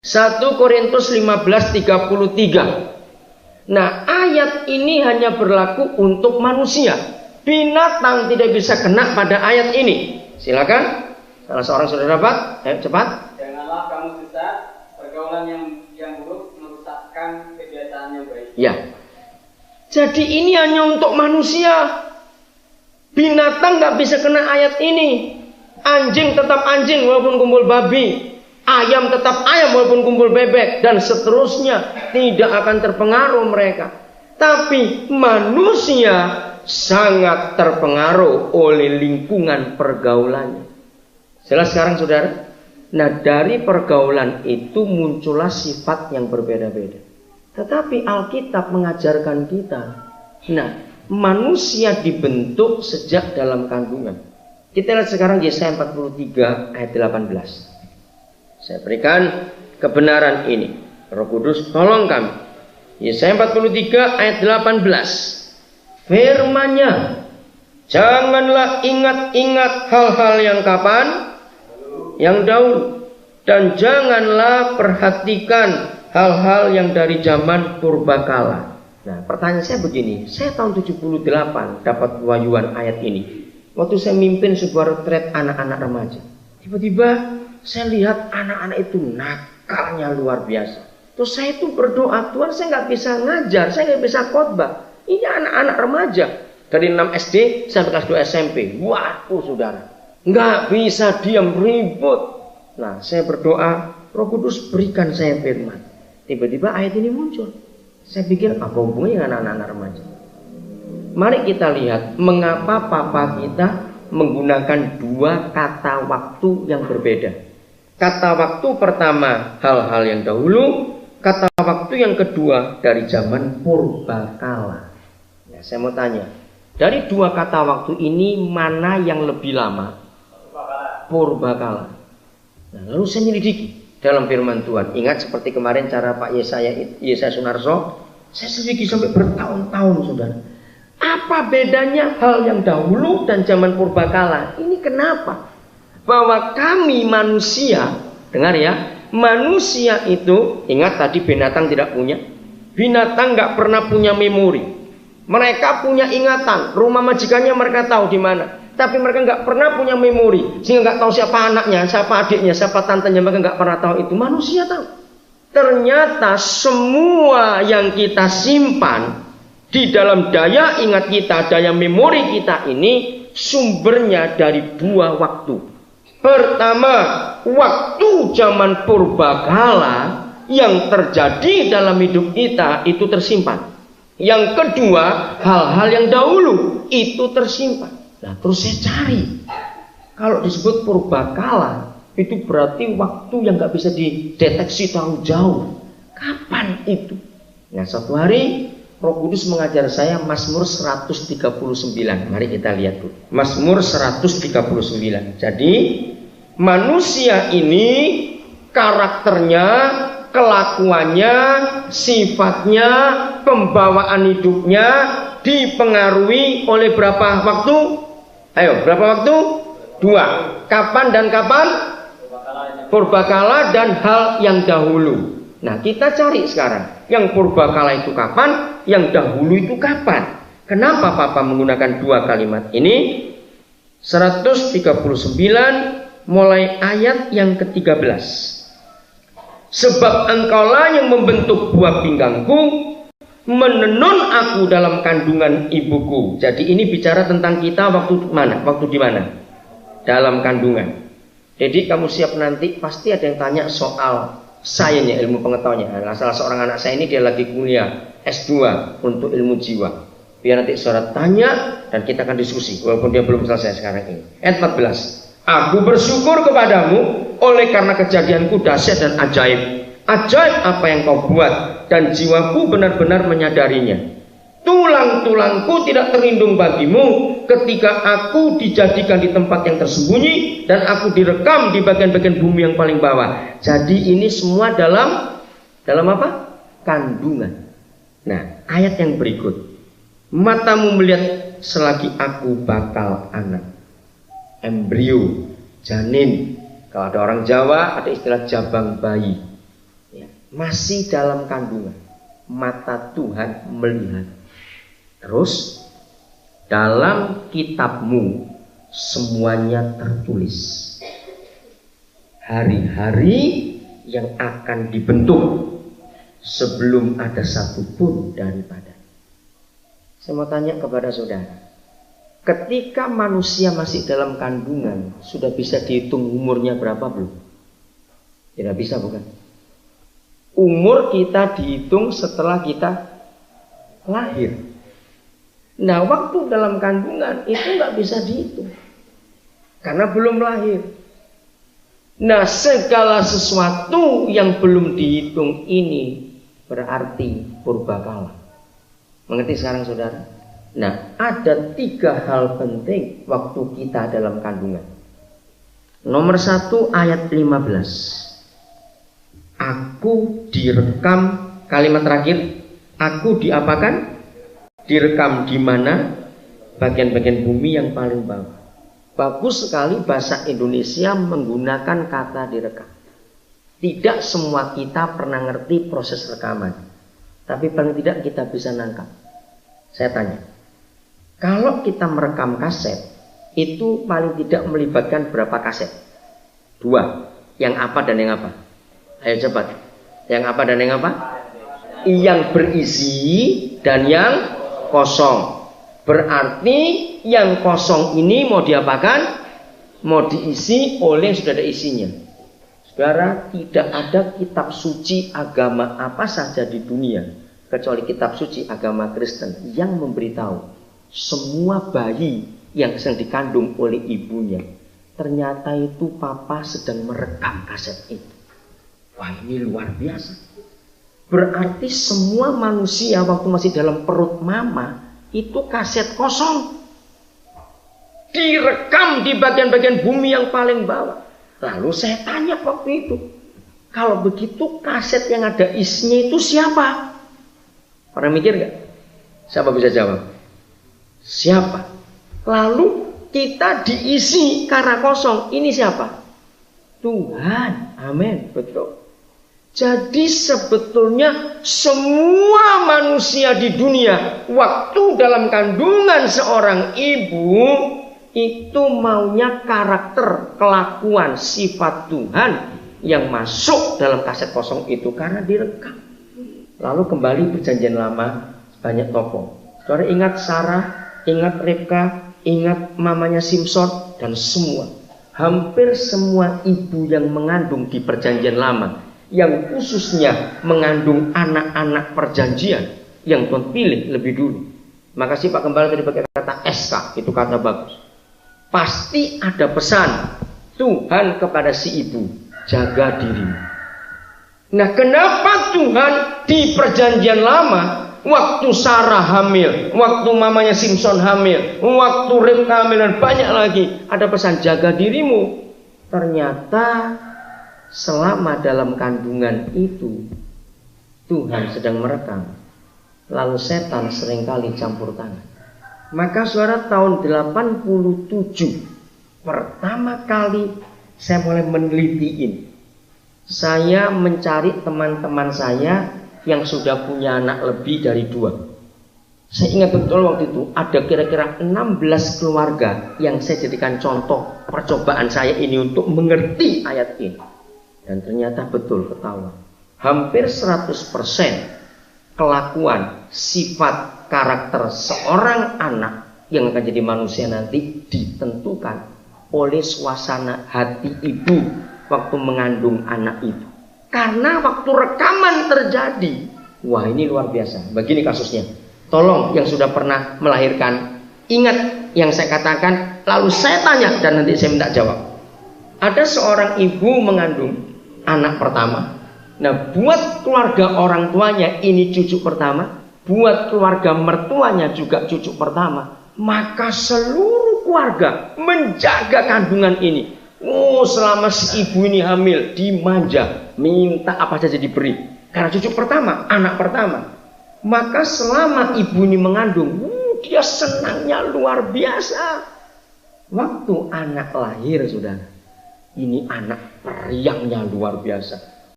1 Korintus 15:33. Nah, ayat ini hanya berlaku untuk manusia. Binatang tidak bisa kena pada ayat ini. Silakan. Salah seorang sudah dapat? Ayo cepat. Janganlah kamu sesat, pergaulan yang buruk merusakkan kebiasaan yang baik. Ya. Jadi ini hanya untuk manusia. Binatang nggak bisa kena ayat ini. Anjing tetap anjing walaupun kumpul babi. Ayam tetap ayam walaupun kumpul bebek. Dan seterusnya. Tidak akan terpengaruh mereka. Tapi manusia sangat terpengaruh oleh lingkungan pergaulannya. Jelas sekarang saudara? Nah, dari pergaulan itu muncullah sifat yang berbeda-beda. Tetapi Alkitab mengajarkan kita. Nah, manusia dibentuk sejak dalam kandungan. Kita lihat sekarang Yesaya 43 ayat 18. Saya berikan kebenaran ini. Roh Kudus tolong kami. Yesaya 43 ayat 18. Firman-Nya, janganlah ingat-ingat hal-hal yang kapan? Yang dahulu. Dan janganlah perhatikan hal-hal yang dari zaman purbakala. Nah, pertanyaan saya begini. Saya tahun 78 dapat wahyuan ayat ini. Waktu saya mimpin sebuah retret anak-anak remaja. Tiba-tiba saya lihat anak-anak itu nakalnya luar biasa. Terus saya itu berdoa, Tuhan saya nggak bisa ngajar, saya nggak bisa khotbah. Ini anak-anak remaja. Dari 6 SD sampai kelas 2 SMP. Waduh saudara. Nggak bisa diam, ribut. Nah, saya berdoa, Roh Kudus berikan saya firman. Tiba-tiba ayat ini muncul. Saya pikir apa hubungannya dengan anak-anak remaja? Mari kita lihat mengapa papa kita menggunakan 2 kata waktu yang berbeda. Kata waktu pertama hal-hal yang dahulu, kata waktu yang kedua dari zaman purbakala. Nah, saya mau tanya, dari 2 kata waktu ini mana yang lebih lama? Purbakala. Nah, lalu saya menyelidiki dalam firman Tuhan. Ingat seperti kemarin cara Pak Yesaya Sunarso, saya selidiki sampai bertahun-tahun saudara. Apa bedanya hal yang dahulu dan zaman purbakala? Ini kenapa? Bahwa kami manusia, dengar ya, manusia itu, ingat tadi binatang tidak punya. Binatang nggak pernah punya memori. Mereka punya ingatan, rumah majikannya mereka tahu di mana. Tapi mereka nggak pernah punya memori, sehingga nggak tahu siapa anaknya, siapa adiknya, siapa tantenya, mereka nggak pernah tahu itu. Manusia tahu. Ternyata semua yang kita simpan di dalam daya ingat kita, daya memori kita ini sumbernya dari 2 waktu. Pertama, waktu zaman purbakala yang terjadi dalam hidup kita itu tersimpan. Yang kedua, hal-hal yang dahulu itu tersimpan. Nah, terus saya cari. Kalau disebut purbakala, itu berarti waktu yang gak bisa dideteksi terlalu jauh. Kapan itu? Nah, suatu hari Roh Kudus mengajar saya Mazmur 139. Mari kita lihat dulu. Mazmur 139. Jadi, manusia ini karakternya, kelakuannya, sifatnya, pembawaan hidupnya dipengaruhi oleh berapa waktu? Ayo, berapa waktu? 2. Kapan dan kapan? Purbakala dan hal yang dahulu. Nah, kita cari sekarang. Yang purbakala itu kapan? Yang dahulu itu kapan? Kenapa Papa menggunakan 2 kalimat ini? 139 mulai ayat yang ke-13. Sebab engkaulah yang membentuk buah pinggangku, menenun aku dalam kandungan ibuku. Jadi ini bicara tentang kita waktu mana? Waktu di mana? Dalam kandungan. Jadi kamu siap nanti pasti ada yang tanya soal sainsnya, ilmu pengetahuannya. Nah, salah seorang anak saya ini dia lagi kuliah S2 untuk ilmu jiwa. Biar nanti saudara tanya dan kita akan diskusi walaupun dia belum selesai sekarang ini. Ayat 14. Aku bersyukur kepadamu oleh karena kejadianku dahsyat dan ajaib. Ajaib apa yang kau buat, dan jiwaku benar-benar menyadarinya. Tulang-tulangku tidak terlindung bagimu ketika aku dijadikan di tempat yang tersembunyi dan aku direkam di bagian-bagian bumi yang paling bawah. Jadi ini semua dalam apa? Kandungan. Nah, ayat yang berikut. Matamu melihat selagi aku bakal anak. Embrio, janin. Kalau ada orang Jawa ada istilah jabang bayi. masih dalam kandungan, mata Tuhan melihat. Terus dalam kitabmu semuanya tertulis. Hari-hari yang akan dibentuk sebelum ada satupun daripada. Saya mau tanya kepada saudara, ketika manusia masih dalam kandungan, sudah bisa dihitung umurnya berapa belum? Tidak bisa, bukan? Umur kita dihitung setelah kita lahir. Nah, waktu dalam kandungan itu nggak bisa dihitung karena belum lahir. Nah, segala sesuatu yang belum dihitung ini berarti purbakala. Mengerti sekarang saudara? Nah, ada 3 hal penting waktu kita dalam kandungan. Nomor 1 ayat 15. Aku direkam, kalimat terakhir, aku diapakan? Direkam di mana? Bagian-bagian bumi yang paling bawah. Bagus sekali bahasa Indonesia menggunakan kata direkam. Tidak semua kita pernah ngerti proses rekaman, tapi paling tidak kita bisa nangkap. Saya tanya, kalau kita merekam kaset, itu paling tidak melibatkan berapa kaset? 2. Yang apa dan yang apa? Ayo cepat. Yang apa dan yang apa? Yang berisi dan yang kosong. Berarti yang kosong ini mau diapakan? Mau diisi oleh yang sudah ada isinya. Saudara, tidak ada kitab suci agama apa saja di dunia kecuali kitab suci agama Kristen yang memberitahu semua bayi yang sedang dikandung oleh ibunya, ternyata itu papa sedang merekam kaset itu. Wah, ini luar biasa. Berarti semua manusia waktu masih dalam perut mama itu kaset kosong, direkam di bagian-bagian bumi yang paling bawah. Lalu saya tanya waktu itu, kalau begitu kaset yang ada isinya itu siapa? Pernah mikir gak? Siapa bisa jawab? Siapa? Lalu kita diisi karena kosong. Ini siapa? Tuhan. Amin. Betul. Jadi sebetulnya semua manusia di dunia waktu dalam kandungan seorang ibu itu maunya karakter, kelakuan, sifat Tuhan yang masuk dalam kaset kosong itu karena direkam. Lalu kembali perjanjian lama banyak tokoh. Saudara ingat Sarah, ingat Rebeka, ingat mamanya Simson dan semua. Hampir semua ibu yang mengandung di perjanjian lama, yang khususnya mengandung anak-anak perjanjian yang Tuhan pilih lebih dulu. Makasih Pak Gembala tadi pakai kata SK, itu kata bagus. Pasti ada pesan Tuhan kepada si ibu, jaga dirimu. Nah, kenapa Tuhan di perjanjian lama, waktu Sarah hamil, waktu mamanya Simson hamil, waktu Rebeka hamil dan banyak lagi, ada pesan jaga dirimu. Ternyata selama dalam kandungan itu Tuhan sedang merekam. Lalu setan seringkali campur tangan. Maka saudara, tahun 87 pertama kali saya mulai meneliti. Saya mencari teman-teman saya yang sudah punya anak lebih dari 2. Saya ingat betul waktu itu ada kira-kira 16 keluarga yang saya jadikan contoh percobaan saya ini untuk mengerti ayat ini. Dan ternyata betul ketahuan. Hampir 100% kelakuan, sifat, karakter seorang anak yang akan jadi manusia nanti ditentukan oleh suasana hati ibu waktu mengandung anak itu. Karena waktu rekaman terjadi, wah ini luar biasa. Begini kasusnya. Tolong yang sudah pernah melahirkan, ingat yang saya katakan, lalu saya tanya dan nanti saya minta jawab. Ada seorang ibu mengandung anak pertama. Nah, buat keluarga orang tuanya ini cucu pertama, buat keluarga mertuanya juga cucu pertama. Maka seluruh keluarga menjaga kandungan ini. Oh, selama si ibu ini hamil, dimanja, minta apa saja diberi. Karena cucu pertama, anak pertama. Maka selama ibu ini mengandung, dia senangnya luar biasa. Waktu anak lahir, saudara, ini anak periangnya luar biasa.